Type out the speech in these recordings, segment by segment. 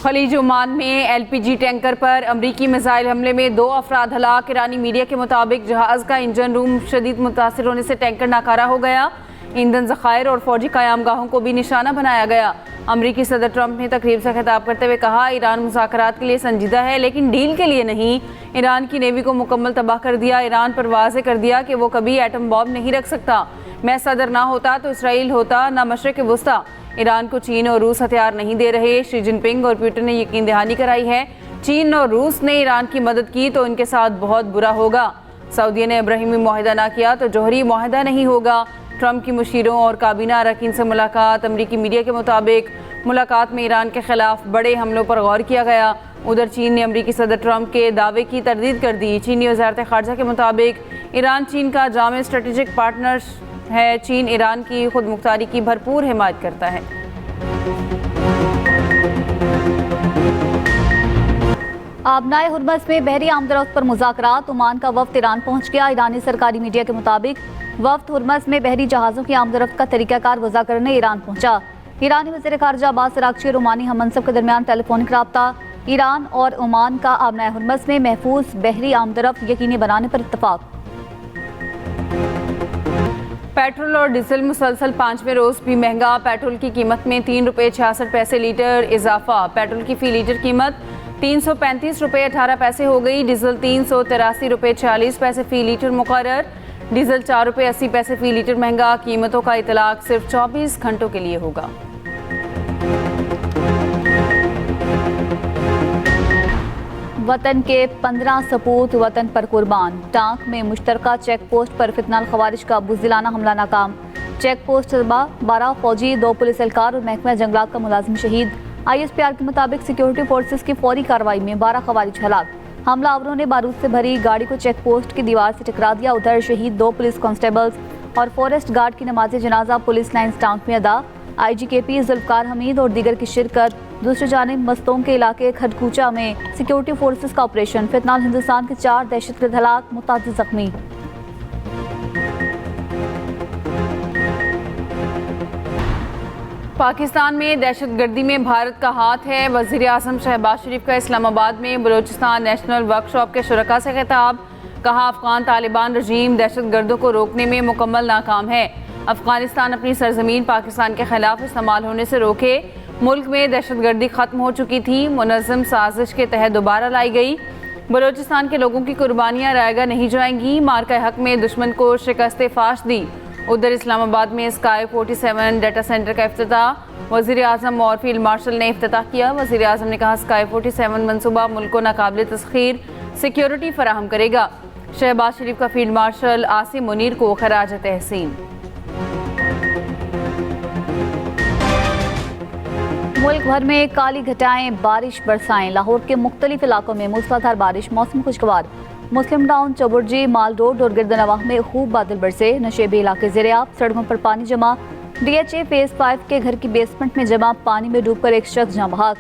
खलीज Oman में LPG tanker पर अमरीकी मिसाइल हमले में 2 अफराद हलाक। ईरानी मीडिया के मुताबिक जहाज़ का इंजन रूम शदीद मुतासिर होने से टैंकर नाकारा हो गया। ईंधन ज़खायर और फौजी क़यामगाहों को भी निशाना बनाया गया। अमरीकी सदर ट्रंप ने तकरीब से खिताब करते हुए कहा, ईरान मुज़ाकरात के लिए संजीदा है लेकिन डील के लिए नहीं। ईरान की नेवी को मुकम्मल तबाह कर दिया। ईरान पर वाज़े कर दिया कि वो कभी एटम बॉम्ब नहीं रख सकता। मैं सदर ना होता तो इसराइल होता, ना मशरिक़ वुस्ता। ईरान को चीन और रूस हथियार नहीं दे रहे। शी जिनपिंग और पुतिन ने यकीन दहानी कराई है, चीन और रूस ने ईरान की मदद की तो इनके साथ बहुत बुरा होगा। सऊदी ने इब्राहिमी मुआहिदा ना किया तो जौहरी मुआहिदा नहीं होगा। ट्रंप की मुशीरों और काबीना अरकान से मुलाकात। अमरीकी मीडिया के मुताबिक मुलाकात में ईरान के खिलाफ बड़े हमलों पर गौर किया गया। उधर चीन ने अमरीकी सदर ट्रंप के दावे की तरदीद कर दी। चीनी वज़ारत ख़ारजा के मुताबिक ईरान चीन का जामे स्ट्रेटेजिक पार्टनर है। चीन ईरान की खुद मुख्तारी की भरपूर हिमायत करता है। आबनाए हुर्मस में बहरी आमदरफ्त पर मुज़ाकरात। ओमान का वफ्द ईरान पहुंच गया। ईरानी सरकारी मीडिया के मुताबिक वफ्द हुर्मस में बहरी जहाज़ों की आमदरफ्त का तरीक़ाकार वज़ा करने ईरान पहुंचा। ईरानी वज़ीर ख़ारजा अब्बास अराग़ची और ओमानी हममनसब के दरमियान टेलीफोनिक रब्ता। ईरान और ओमान का आबनाए हुर्मस में महफूज बहरी आमदरफ्त यकीनी बनाने पर इत्तफ़ाक़। पेट्रोल और डीजल मुसलसल 5वें रोज़ भी महंगा। पेट्रोल की कीमत में 3 रुपये 66 पैसे लीटर इजाफा। पेट्रोल की फ़ी लीटर कीमत 335 रुपये 18 पैसे हो गई। डीजल 383 रुपये 40 पैसे फ़ी लीटर मुकर्रर। डीजल 4 रुपये 80 पैसे फ़ी लीटर महंगा। कीमतों का इतलाक सिर्फ 24 घंटों के लिए होगा। वतन के 15 सपूत वतन पर कुर्बान। टांक में मुश्तरका चेक पोस्ट पर फितनाल खवारिज का बुज़दिलाना हमला नाकाम। चेक पोस्ट 12 फौजी, 2 पुलिस एहलकार और महकमा जंगलात का मुलाजिम शहीद। ISPR के मुताबिक सिक्योरिटी फोर्सेस की फौरी कार्रवाई में 12 खवारिज हलाक। हमलावरों ने बारूद से भरी गाड़ी को चेक पोस्ट की दीवार से टकरा दिया। उधर शहीद 2 पुलिस कांस्टेबल्स और फॉरेस्ट गार्ड की नमाज जनाजा पुलिस लाइन्स टाउन में अदा। IGKP जुल्फ़कार हमीद और दीगर की शिरकत। दूसरी जानिब मस्तों के इलाके खडकूचा में सिक्योरिटी फोर्सेस का ऑपरेशन। फितनाल हिंदुस्तान के 4 दहशतगर्द हलाक, मुतादिद जख्मी। पाकिस्तान में दहशतगर्दी में भारत का हाथ है। वज़ीर आज़म शहबाज शरीफ का इस्लामाबाद में बलूचिस्तान नेशनल वर्कशॉप के शुरका से खिताब। कहा, अफगान तालिबान रजीम दहशतगर्दों को रोकने में मुकम्मल नाकाम है। अफगानिस्तान अपनी सरजमीन पाकिस्तान के खिलाफ इस्तेमाल होने से रोके। मुल्क में दहशतगर्दी ख़त्म हो चुकी थी, मुनज़्ज़म साजिश के तहत दोबारा लाई गई। बलूचिस्तान के लोगों की कुर्बानियाँ रायगा नहीं जाएंगी। मार्का हक में दुश्मन को शिकस्त फाश दी। उधर इस्लामाबाद में स्काई 47 डाटा सेंटर का इफ्तिताह वज़ीर आज़म और फील्ड मार्शल ने इफ्तिताह किया। वज़ीर आज़म ने कहा, स्काई 47 मनसूबा मुल्क को नाकाबिल तस्खीर सिक्योरिटी फराहम करेगा। शहबाज शरीफ का फील्ड मार्शल आसिम मुनीर को खराज तहसीन। मुल्क भर में काली घटाएं बारिश बरसाएं। लाहौर के मुख्तलिफ इलाकों में मूसलाधार बारिश, मौसम खुशगवार। मुस्लिम टाउन, चबुर्जी, माल रोड और गिरदनवाह में खूब बादल बरसे। नशेबी इलाके ज़ेरे-आब, सड़कों पर पानी जमा। DHA फेज़ 5 के घर की बेसमेंट में जमा पानी में डूबकर एक शख्स जाँ बहक।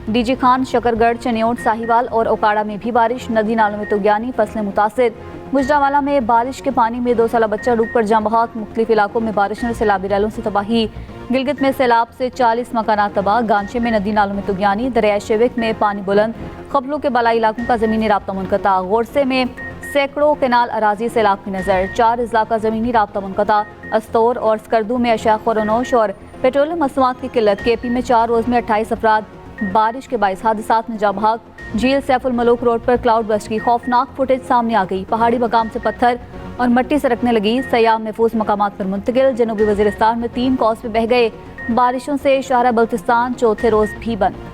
DG खान, शकरगढ़, चनियोट, साहिवाल और ओकाड़ा में भी बारिश। नदी नालों में तुगयानी, फसलें मुतासिर। गुजरावाला में बारिश के पानी में 2 साला बच्चा डूबकर जाँ बहक। मुख्तलिफ इलाकों में बारिश और सैलाबी रैलों से तबाही। गिलगित में सैलाब से 40 मकानात तबाह। गांचे में नदी नालों में तुगयानी। दरिया शेविक में पानी बुलंद। खबलों के बलाई इलाकों का ज़मीनी राब्ता मुनक़ता। गोरसे में सैकड़ों केनाल अराजी सैलाब की नज़र। 4 अजला का ज़मीनी राब्ता मुनक़ता। अस्तौर और स्कर्दू में अशाख खुरनोश और पेट्रोलियम मसनूआत की किल्लत। KP में 4 रोज़ में 28 अफराद बारिश के बाइस हादसात में जाँ बहक। झील सैफुल मलूक रोड पर क्लाउड बस्ट की खौफनाक फुटेज सामने आ गई। पहाड़ी मकाम से पत्थर और मट्टी सरकने लगी। सयाह महफूज मकामात पर मुंतकिल। जनूबी वज़ीरिस्तान में 3 कॉज़वे बह गए। बारिशों से शहर बल्तिस्तान चौथे रोज़ भी बंद।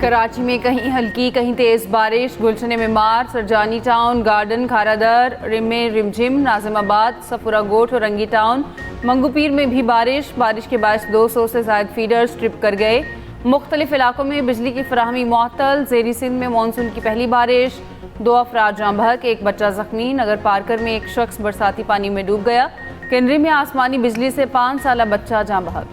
कराची में कहीं हल्की कहीं तेज़ बारिश। गुलशन मेमार, सरजानी टाउन, गार्डन, खारादर, रिमे रिमझिम, नाजिमाबाद, सफुरा गोट और रंगी टाउन, मंगूपीर में भी बारिश के बायस 200 से ज़ायद फीडर्स ट्रिप कर गए। मुख्तलिफ इलाकों में बिजली की फराहमी मुअत्तल। ज़ेरी सिंध में मानसून की पहली बारिश। 2 अफराद जाँ बहक, 1 बच्चा जख्मी। नगर पार्कर में 1 शख्स बरसाती पानी में डूब गया। किनरी में आसमानी बिजली से 5 साला बच्चा जाँ बहक।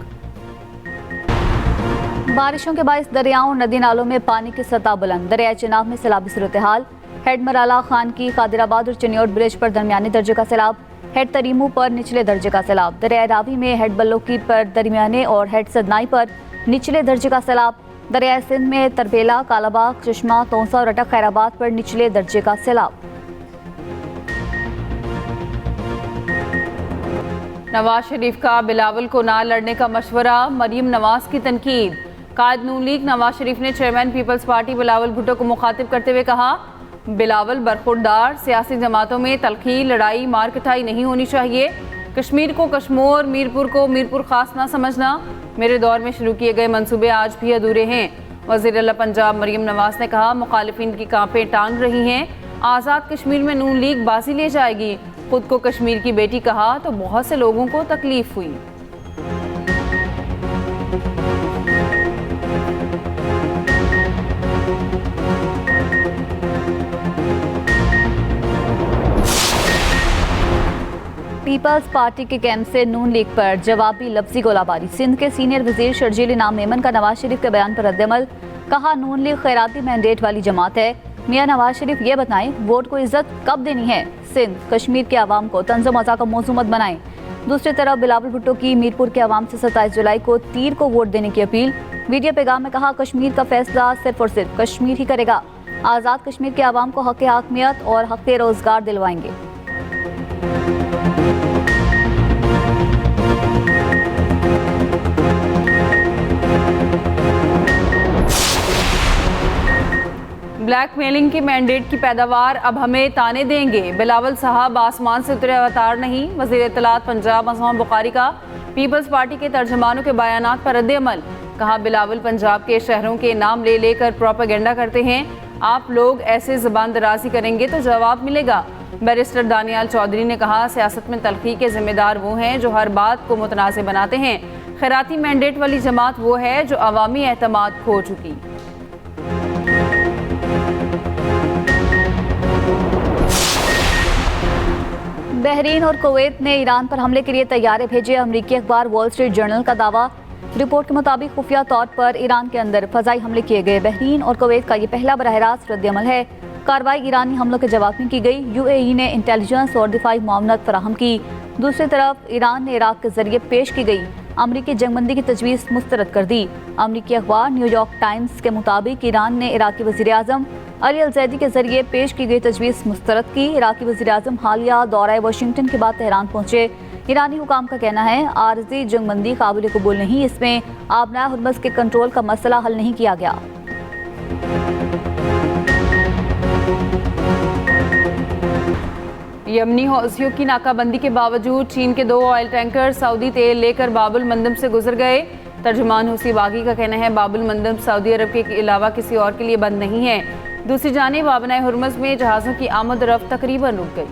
बारिशों के बायस दरियाओं और नदी नालों में पानी की सतह बुलंद। दरिया चिनाब में सैलाबी सूरत हाल। हेड मराला, खान की, कादिराबाद और चनियोट ब्रिज पर दरमियानी दर्जे का सैलाब। हेड तरीमू पर निचले दर्जे का सैलाब। दरिया रावी में हेड बल्लोकी पर दरमियाने और हेड सदनाई पर निचले दर्जे का सैलाब। दरियाए सिंध में तरबेला, कालाबाग, चश्मा, तोंसा और अटक खैराबाद पर निचले दर्जे का सैलाब। नवाज शरीफ का बिलावल को ना लड़ने का मशवरा, मरीम नवाज की तनकीद। कायद नून लीग नवाज शरीफ ने chairman people's party Bilawal Bhutto को मुखातिब करते हुए कहा, बिलावल बरखुरदार सियासी जमातों में तलखी, लड़ाई, मार कटाई नहीं होनी चाहिए। कश्मीर को कश्मीर, मीरपुर को मीरपुर खास ना समझना। मेरे दौर में शुरू किए गए मंसूबे आज भी अधूरे हैं। वज़ीर आला पंजाब मरीम नवाज ने कहा, मुखालिफिन की कांपें टांग रही हैं। आज़ाद कश्मीर में नून लीग बाजी ले जाएगी। खुद को कश्मीर की बेटी कहा तो बहुत से लोगों को तकलीफ हुई। पीपल्स पार्टी के कैंप से नून लीग पर जवाबी लफ्जी गोलाबारी। सिंध के सीनियर वजीर शर्जील इनाम मेमन का नवाज शरीफ के बयान पर रद्दअमल। कहा, नून लीग खैराती मैंडेट वाली जमात है। मियां नवाज शरीफ ये बताएं, वोट को इज्जत कब देनी है। सिंध कश्मीर के आवाम को तंज़ो मज़ा का मौजू मत बनाएं। दूसरी तरफ बिलावल भुट्टो की मीरपुर के आवाम से 27 जुलाई को तीर को वोट देने की अपील। वीडियो पैगाम में कहा, कश्मीर का फैसला सिर्फ और सिर्फ कश्मीर ही करेगा। आज़ाद कश्मीर के आवाम को हक़ हाकमियत और हक़ रोज़गार दिलवाएंगे। ब्लैकमेलिंग के मैंडेट की पैदावार अब हमें ताने देंगे। बिलावल साहब आसमान से उतरे अवतार नहीं। वज़ीर इत्तलात पंजाब अज़म बुखारी का पीपल्स पार्टी के तर्जमानों के बयानात पर रद्द-ए-अमल। कहा, बिलावल पंजाब के शहरों के नाम ले लेकर प्रोपेगेंडा करते हैं। आप लोग ऐसे ज़बान दराजी करेंगे तो जवाब मिलेगा। बैरिस्टर दानियाल चौधरी ने कहा, सियासत में तलखी के जिम्मेदार वो हैं जो हर बात को मुतनाज़ बनाते हैं। खैराती मैंडेट वाली जमात वो है जो अवामी एतमाद खो चुकी। बहरीन और कुवैत ने ईरान पर हमले के लिए तैयारे भेजे। अमरीकी अखबार वॉल स्ट्रीट जर्नल का दावा। रिपोर्ट के मुताबिक खुफिया तौर पर ईरान के अंदर फजाई हमले किए गए। बहरीन और कुवैत का ये पहला बराह रास्त रद्दअमल है। कार्रवाई ईरानी हमलों के जवाब में की गई। यूएई ने इंटेलिजेंस और दिफाई मामलत फराहम की। दूसरी तरफ ईरान ने इराक के जरिए पेश की गई अमरीकी जंगबंदी की तजवीज़ मुस्तरद कर दी। अमरीकी अखबार न्यूयॉर्क टाइम्स के मुताबिक ईरान ने इराकी वज़ीर आज़म अली अल-ज़ैदी के जरिए पेश की गई तजवीज़ मुस्तरद की। इराकी वज़ीर आज़म हालिया दौरा वाशिंगटन के बाद तेहरान पहुंचे। ईरानी हुकाम का कहना है, आरजी जंगबंदी काबिल कबूल नहीं। इसमें आबनाए हुर्मुज़ के कंट्रोल का मसला हल नहीं किया गया। यमनी हौसियों की नाकाबंदी के बावजूद चीन के 2 ऑयल टैंकर सऊदी तेल लेकर बाबुल मंदम से गुजर गए। तर्जुमान हुसी बागी का कहना है, बाबुल मंदम सऊदी अरब के अलावा किसी और के लिए बंद नहीं है। दूसरी जानिब आबनाए हुर्मुज़ में जहाज़ों की आमद रफ्त तकरीबन रुक गई।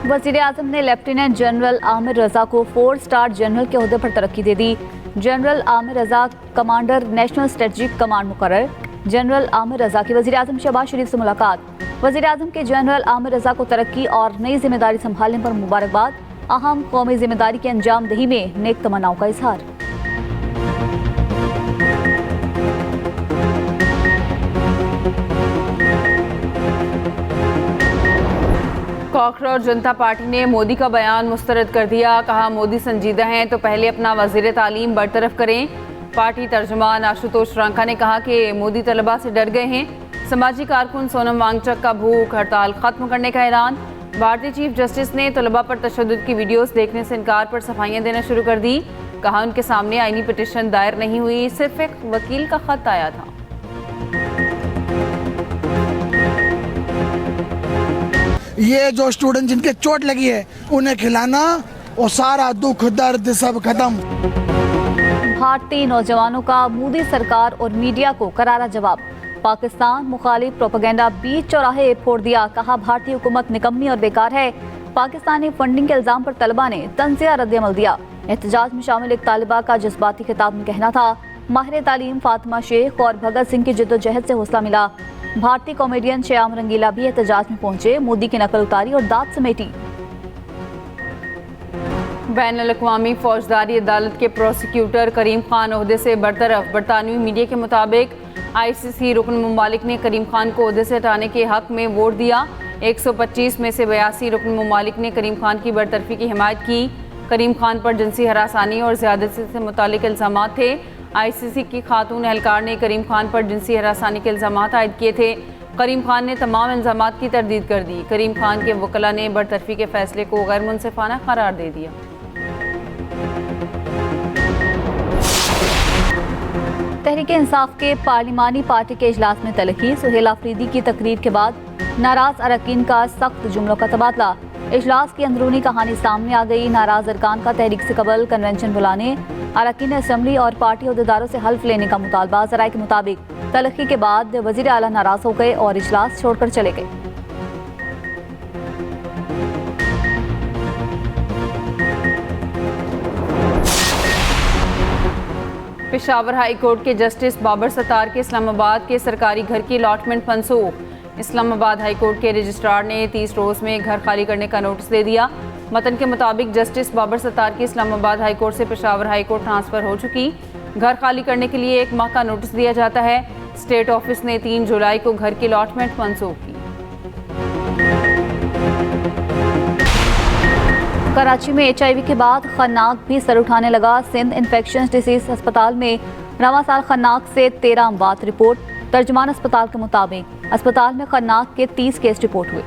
वज़ीर आज़म ने लेफ्टिनेंट जनरल आमिर रज़ा को 4 स्टार जनरल के ओहदे पर तरक्की दे दी। जनरल आमिर रज़ा कमांडर नेशनल स्ट्रेटजिक कमांड मुकर्रर। जनरल आमिर रज़ा की वज़ीर आज़म शहबाज शरीफ से मुलाकात। वज़ीर आज़म के जनरल आमिर रज़ा को तरक्की और नई जिम्मेदारी संभालने पर मुबारकबाद। अहम कौमी जिम्मेदारी की अंजाम दही में नेक तमन्नाओं का इजहार। कॉकरोच जनता पार्टी ने मोदी का बयान मुस्तरद कर दिया। कहा, मोदी संजीदा हैं तो पहले अपना वज़ीर तालीम बरतरफ करें। पार्टी तर्जुमान आशुतोष रांका ने कहा कि मोदी तलबा से डर गए हैं। समाजी कारकुन सोनम वांगचक का भूख हड़ताल खत्म करने का ऐलान। भारतीय चीफ जस्टिस ने तलबा पर तशद्दुद की वीडियोस देखने से इनकार पर सफाइयाँ देना शुरू कर दी। कहा, उनके सामने आईनी पिटीशन दायर नहीं हुई, सिर्फ एक वकील का खत आया था। ये जो स्टूडेंट जिनके चोट लगी है उन्हें खिलाना और सारा दुख दर्द सब खत्म। भारतीय नौजवानों का मोदी सरकार और मीडिया को करारा जवाब। पाकिस्तान मुखालिफ प्रोपेगेंडा बीच चौराहे फोड़ दिया। कहा, भारतीय हुकूमत निकम्मी और बेकार है। पाकिस्तानी फंडिंग के इल्जाम पर तलबा ने तंज़िया रद्द-ए-अमल दिया। एहतजाज में शामिल एक तालिबा का जज्बाती खिताब में कहना था, माहिर तालीम फातिमा शेख और भगत सिंह की जिद्दोजहद से हौसला मिला। भारतीय कॉमेडियन श्याम रंगीला भी एहतजाज में पहुंचे। मोदी की नकल उतारी और दाद समेटी। बैनुल-अक़वामी फौजदारी अदालत के प्रोसिक्यूटर करीम खान ओहदे से बरतरफ। बरतानवी मीडिया के मुताबिक ICC रुकन ममालिक ने करीम खान को ओहदे से हटाने के हक में वोट दिया। 125 में से 82 रुकन ममालिक ने करीम खान की बरतरफी की हिमायत की। करीम खान पर जिनसी हरासानी और ज़्यादती से मुतालिक इल्ज़ामात थे। ICC की खातून एहलकार ने करीम खान पर जिनसी हरासानी के इल्ज़ाम आयद किए थे। करीम खान ने तमाम इल्ज़ामात की तरदीद कर दी। करीम खान के वकला ने बरतरफी के फैसले को गैर मुनसिफाना करार दे दिया। तहरीक इंसाफ के पार्लिमानी पार्टी के इजलास में तलखी। सुहेल आफरीदी की तकरीर के बाद नाराज अरकान का सख्त जुमलों का तबादला। इजलास की अंदरूनी कहानी सामने आ गई। नाराज अरकान का तहरीक से कबल कन्वेंशन बुलाने, अरकान असम्बली और पार्टी अहदेदारों से हल्फ लेने का मुतालबा। ज़राए के मुताबिक तलखी के बाद वज़ीर आला नाराज हो गए और इजलास छोड़कर चले गए। पेशावर हाई कोर्ट के जस्टिस बाबर सत्तार के इस्लामाबाद के सरकारी घर की अलॉटमेंट मनसूख। इस्लामाबाद हाई कोर्ट के रजिस्ट्रार ने 30 रोज़ में घर खाली करने का नोटिस दे दिया। मतन के मुताबिक जस्टिस बाबर सत्तार की इस्लामाबाद हाई कोर्ट से पेशावर हाई कोर्ट ट्रांसफ़र हो चुकी। घर खाली करने के लिए 1 माह का नोटिस दिया जाता है। स्टेट ऑफिस ने 3 जुलाई को घर की अलॉटमेंट मनसूख की। कराची में HIV के बाद खन्नाक भी सर उठाने लगा। सिंध इन्फेक्शन डिसीज अस्पताल में रवां साल खन्नाक से 13 अमवात रिपोर्ट। तर्जुमान अस्पताल के मुताबिक अस्पताल में खन्नाक के 30 केस रिपोर्ट हुए।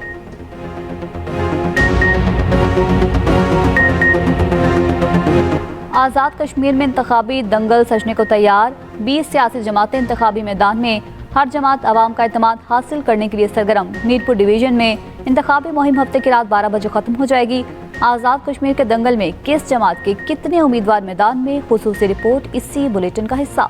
आज़ाद कश्मीर में इंतखाबी दंगल सजने को तैयार। 20 सियासी जमातें इंतखाबी मैदान में। हर जमात आवाम का एतमाद हासिल करने के लिए सरगर्म। मीरपुर डिवीजन में इंतखाबी मुहिम हफ्ते की रात 12 बजे खत्म हो जाएगी। आज़ाद कश्मीर के दंगल में किस जमात के कितने उम्मीदवार मैदान में, खुसूसी रिपोर्ट इसी बुलेटिन का हिस्सा।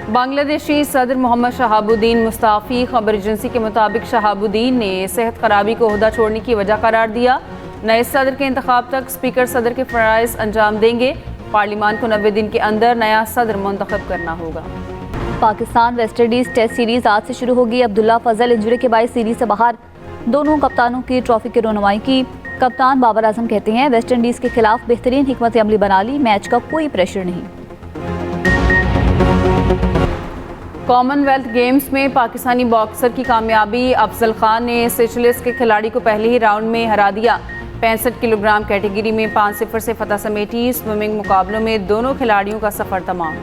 बांग्लादेशी सदर मोहम्मद शहाबुद्दीन मुस्ताफ़ी। खबर एजेंसी के मुताबिक शहाबुद्दीन ने सेहत खराबी को ओहदा छोड़ने की वजह करार दिया। नए सदर के इंतखाब तक स्पीकर सदर के फ़राइज़ अंजाम देंगे। पार्लिमान को 90 दिन के अंदर नया सदर मुंतखब करना होगा। Pakistan West Indies test series आज से शुरू होगी। अब्दुल्ला फजल इंजरी के बाद सीरीज से बाहर। दोनों कप्तानों की ट्रॉफी की रौनमाई की। कप्तान बाबर आजम कहते हैं वेस्ट इंडीज़ के खिलाफ बेहतरीन हिकमत अमली बना ली, मैच का कोई प्रेशर नहीं। कॉमनवेल्थ गेम्स में पाकिस्तानी बॉक्सर की कामयाबी। अफजल खान ने सेशेल्स के खिलाड़ी को पहले ही राउंड में हरा दिया। 65 किलोग्राम कैटेगरी में 5-0 से फतह समेटी। स्विमिंग मुकाबलों में दोनों खिलाड़ियों का सफर तमाम।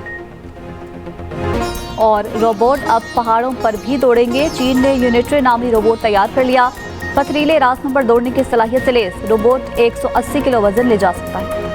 और रोबोट अब पहाड़ों पर भी दौड़ेंगे। चीन ने यूनिट्री नामी रोबोट तैयार कर लिया। पथरीले रास्तों पर दौड़ने की सलाहियत से लेस रोबोट 180 किलो वजन ले जा सकता है।